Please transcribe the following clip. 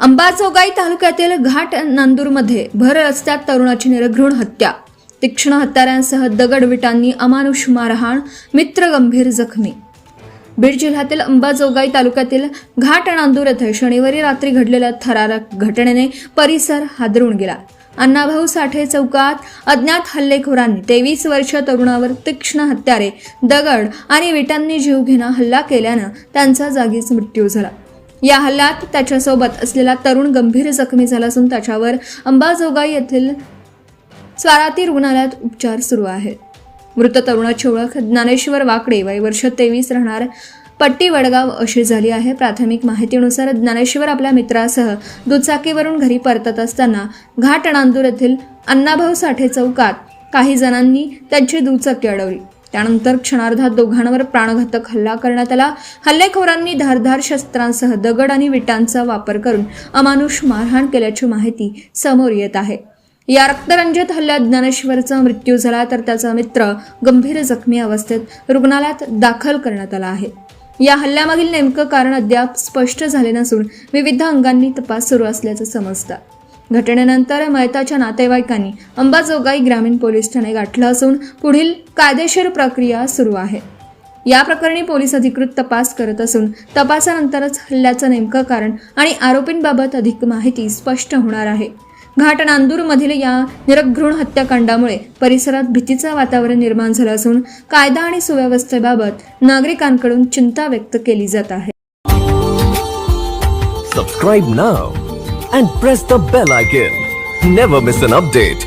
अंबाजोगाई तालुक्यातील घाट नांदूरमध्ये भर रस्त्यात तरुणाची निर्घृण हत्या, तीक्ष्ण हत्यारांसह दगडविटांनी अमानुष मारहाण, मित्र गंभीर जखमी। बीड जिल्ह्यातील अंबाजोगाई तालुक्यातील घाट नांदूर येथे शनिवारी रात्री घडलेल्या थरारक घटनेने परिसर हादरून गेला। अण्णाभाऊ साठे चौकात अज्ञात हल्लेखोरांनी 23 वर्षीय तरुणावर तीक्ष्ण हत्यारे, दगड आणि विटांनी जीवघेणा हल्ला केल्यानं त्यांचा जागीच मृत्यू झाला। या हल्ल्यात त्याच्यासोबत असलेला तरुण गंभीर जखमी झाला असून त्याच्यावर अंबाजोगाई येथील स्वाराती रुग्णालयात उपचार सुरू आहेत। मृत तरुणाची ओळख ज्ञानेश्वर वाकडे, वय वर्ष 23, राहणार पट्टी वडगाव अशी झाली आहे। प्राथमिक माहितीनुसार ज्ञानेश्वर आपल्या मित्रासह दुचाकीवरून घरी परतत असताना घाट नांदूर येथील अण्णाभाऊ साठे चौकात काही जणांनी त्यांची दुचाकी अडवली। त्यानंतर क्षणार्धात दोघांवर प्राणघातक हल्ला करण्यात आला। हल्लेखोरांनी धारदार शस्त्रांसह दगड आणि विटांचा वापर करून अमानुष मारहाण केल्याची माहिती समोर येत आहे। या रक्तरंजित हल्ल्यात ज्ञानेश्वरचा मृत्यू झाला तर त्याचा मित्र गंभीर जखमी अवस्थेत रुग्णालयात दाखल करण्यात आला आहे। या हल्ल्यामागील नेमकं कारण अद्याप स्पष्ट झाले नसून विविध अंगांनी तपास सुरू असल्याचं समजतं। घटनेनंतर मयताच्या नातेवाईकांनी अंबाजोगाई ग्रामीण पोलीस ठाणे गाठलं असून पुढील कायदेशीर प्रक्रिया सुरू आहे। या प्रकरणी पोलीस अधिकृत तपास करत असून तपासानंतरच हल्ल्याचं नेमकं कारण आणि आरोपींबाबत अधिक माहिती स्पष्ट होणार आहे। घाट नांदूरमधील या निरघृण हत्याकांडामुळे परिसरात भीतीचं वातावरण निर्माण झालं असून कायदा आणि सुव्यवस्थेबाबत नागरिकांकडून चिंता व्यक्त केली जात आहे। Subscribe now and press the bell icon. Never miss an update.